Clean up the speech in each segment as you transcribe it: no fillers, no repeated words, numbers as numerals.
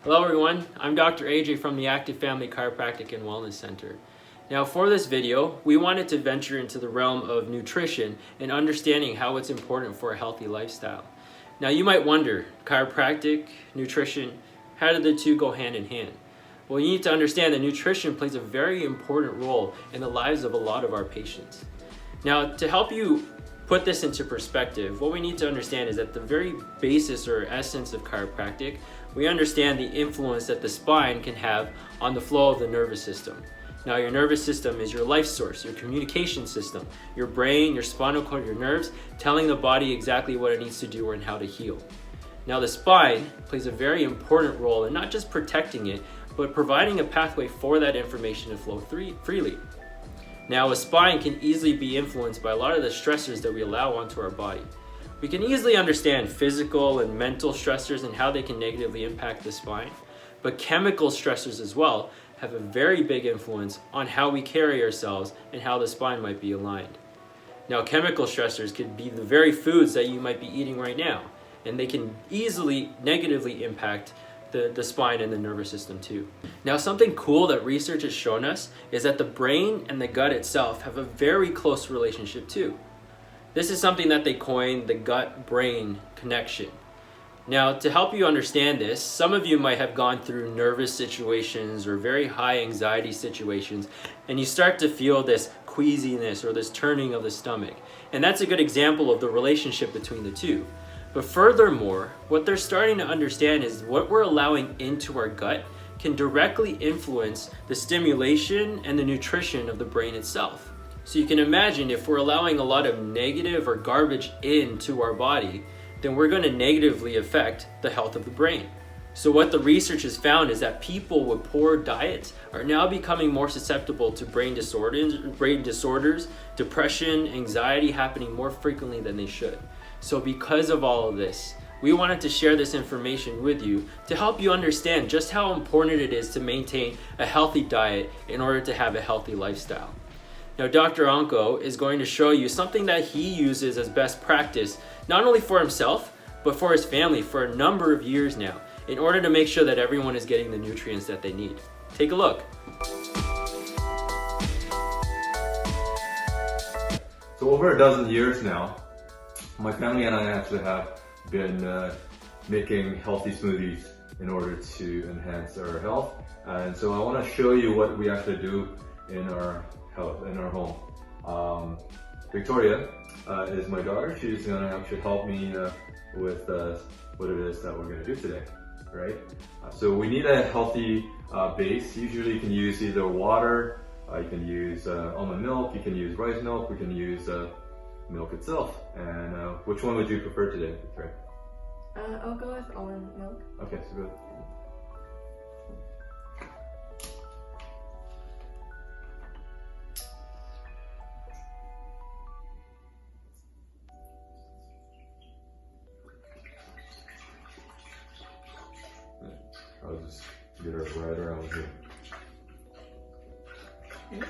Hello everyone, I'm Dr. AJ from the Active Family Chiropractic and Wellness Center. Now for this video, we wanted to venture into the realm of nutrition and understanding how it's important for a healthy lifestyle. Now you might wonder, chiropractic, nutrition, how do the two go hand in hand? Well, you need to understand that nutrition plays a very important role in the lives of a lot of our patients. Now to help you put this into perspective, what we need to understand is that the very basis or essence of chiropractic, we understand the influence that the spine can have on the flow of the nervous system. Now your nervous system is your life source, your communication system, your brain, your spinal cord, your nerves, telling the body exactly what it needs to do and how to heal. Now the spine plays a very important role in not just protecting it, but providing a pathway for that information to flow freely. Now a spine can easily be influenced by a lot of the stressors that we allow onto our body. We can easily understand physical and mental stressors and how they can negatively impact the spine, but chemical stressors as well have a very big influence on how we carry ourselves and how the spine might be aligned. Now chemical stressors could be the very foods that you might be eating right now, and they can easily negatively impact the spine and the nervous system too. Now something cool that research has shown us is that the brain and the gut itself have a very close relationship too. This is something that they coined the gut-brain connection. Now to help you understand this, some of you might have gone through nervous situations or very high anxiety situations, and you start to feel this queasiness or this turning of the stomach. And that's a good example of the relationship between the two. But furthermore, what they're starting to understand is what we're allowing into our gut can directly influence the stimulation and the nutrition of the brain itself. So you can imagine if we're allowing a lot of negative or garbage into our body, then we're going to negatively affect the health of the brain. So what the research has found is that people with poor diets are now becoming more susceptible to brain disorders, depression, anxiety happening more frequently than they should. So because of all of this, we wanted to share this information with you to help you understand just how important it is to maintain a healthy diet in order to have a healthy lifestyle. Now Dr. Ongko is going to show you something that he uses as best practice, not only for himself, but for his family for a number of years now, in order to make sure that everyone is getting the nutrients that they need. Take a look. So over a dozen years now, my family and I actually have been making healthy smoothies in order to enhance our health. And so I want to show you what we actually do in our home. Victoria is my daughter. She's going to actually help me with what it is that we're going to do today, right? So we need a healthy base. Usually you can use either water, you can use almond milk, you can use rice milk, we can use milk itself. And which one would you prefer today, Victoria? I'll go with almond milk. Okay, so good. I'll just get her right around here. Okay.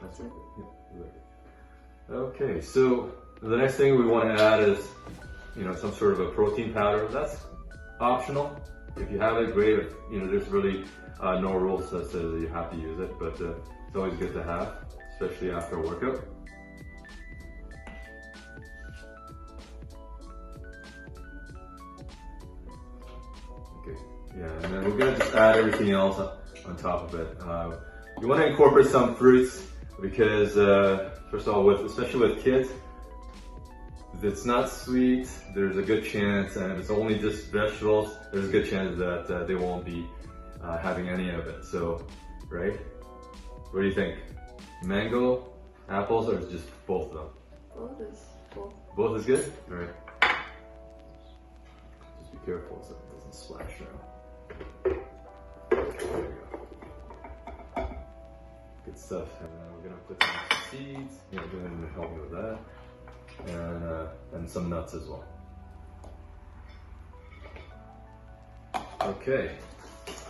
That's good. Yeah. Okay, so the next thing we want to add is, some sort of a protein powder. That's optional. If you have it, great. If, there's really no rules that says that you have to use it, but it's always good to have, especially after a workout. Okay, yeah, and then we're gonna just add everything else on top of it. You want to incorporate some fruits because, first of all, especially with kids, if it's not sweet, there's a good chance, and if it's only just vegetables, there's a good chance that they won't be having any of it. So, right? What do you think? Mango, apples, or just both of them? Both is good? All right. Just be careful so it doesn't splash around. There we go. Good stuff. And then we're gonna put some seeds. Go ahead and help me with that. And some nuts as well. Okay.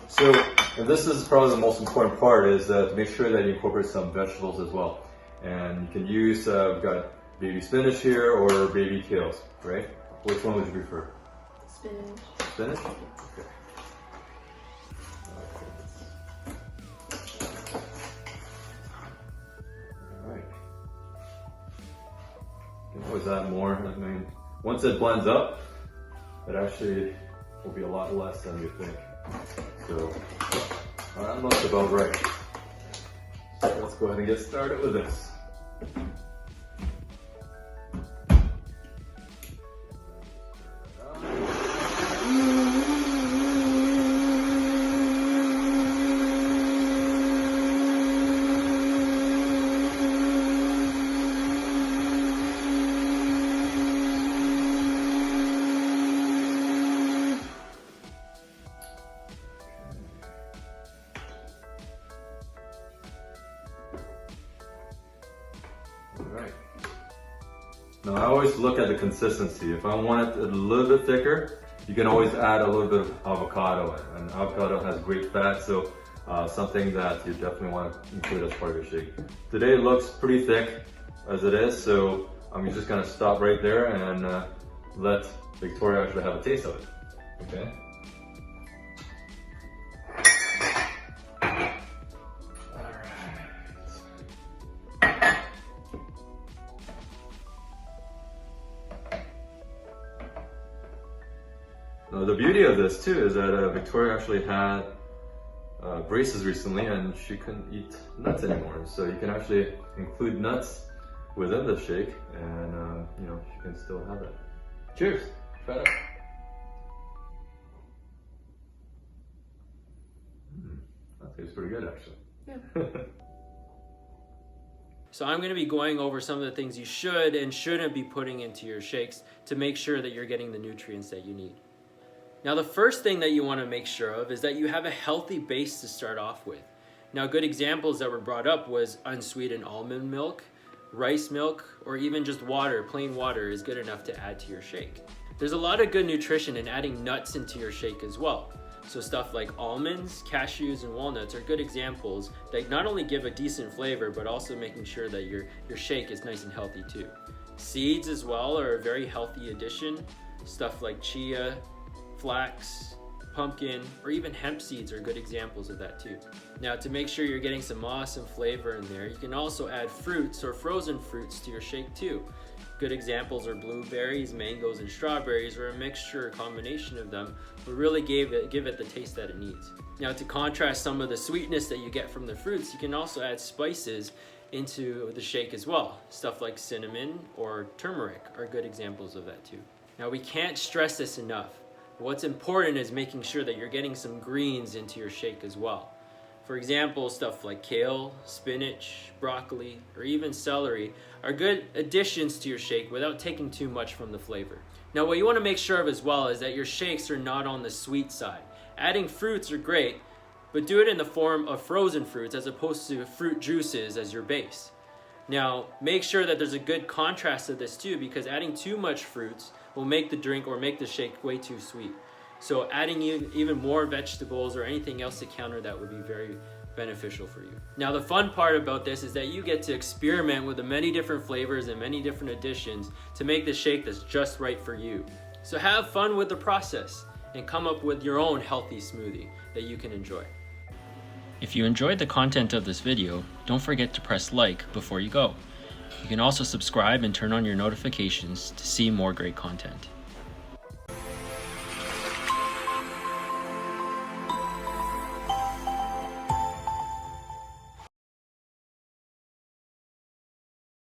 So this is probably the most important part, is to make sure that you incorporate some vegetables as well. And you can use, we've got baby spinach here or baby kales, right? Which one would you prefer? Spinach. Spinach? Okay. Alright. You can always add more. I mean, once it blends up, it actually will be a lot less than you think. So, that looks about right. So let's go ahead and get started with this. Alright. Now I always look at the consistency. If I want it a little bit thicker, you can always add a little bit of avocado. And avocado has great fat, so something that you definitely want to include as part of your shake. Today it looks pretty thick as it is, so I'm just going to stop right there and let Victoria actually have a taste of it. Okay? Now, the beauty of this too is that Victoria actually had braces recently and she couldn't eat nuts anymore. So you can actually include nuts within the shake and you know, she can still have it. Cheers! Try it out. That tastes pretty good actually. Yeah. So I'm going to be going over some of the things you should and shouldn't be putting into your shakes to make sure that you're getting the nutrients that you need. Now, the first thing that you want to make sure of is that you have a healthy base to start off with. Now, good examples that were brought up was unsweetened almond milk, rice milk, or even just water. Plain water is good enough to add to your shake. There's a lot of good nutrition in adding nuts into your shake as well. So stuff like almonds, cashews, and walnuts are good examples that not only give a decent flavor, but also making sure that your shake is nice and healthy too. Seeds as well are a very healthy addition. Stuff like chia, flax, pumpkin, or even hemp seeds are good examples of that too. Now, to make sure you're getting some awesome flavor in there, you can also add fruits or frozen fruits to your shake too. Good examples are blueberries, mangoes, and strawberries, or a mixture or combination of them will really give it the taste that it needs. Now, to contrast some of the sweetness that you get from the fruits, you can also add spices into the shake as well. Stuff like cinnamon or turmeric are good examples of that too. Now, we can't stress this enough. What's important is making sure that you're getting some greens into your shake as well. For example, stuff like kale, spinach, broccoli, or even celery are good additions to your shake without taking too much from the flavor. Now, what you want to make sure of as well is that your shakes are not on the sweet side. Adding fruits are great, but do it in the form of frozen fruits as opposed to fruit juices as your base. Now, make sure that there's a good contrast to this too, because adding too much fruits will make the drink or make the shake way too sweet. So adding even more vegetables or anything else to counter that would be very beneficial for you. Now, the fun part about this is that you get to experiment with the many different flavors and many different additions to make the shake that's just right for you. So have fun with the process and come up with your own healthy smoothie that you can enjoy. If you enjoyed the content of this video, don't forget to press like before you go. You can also subscribe and turn on your notifications to see more great content.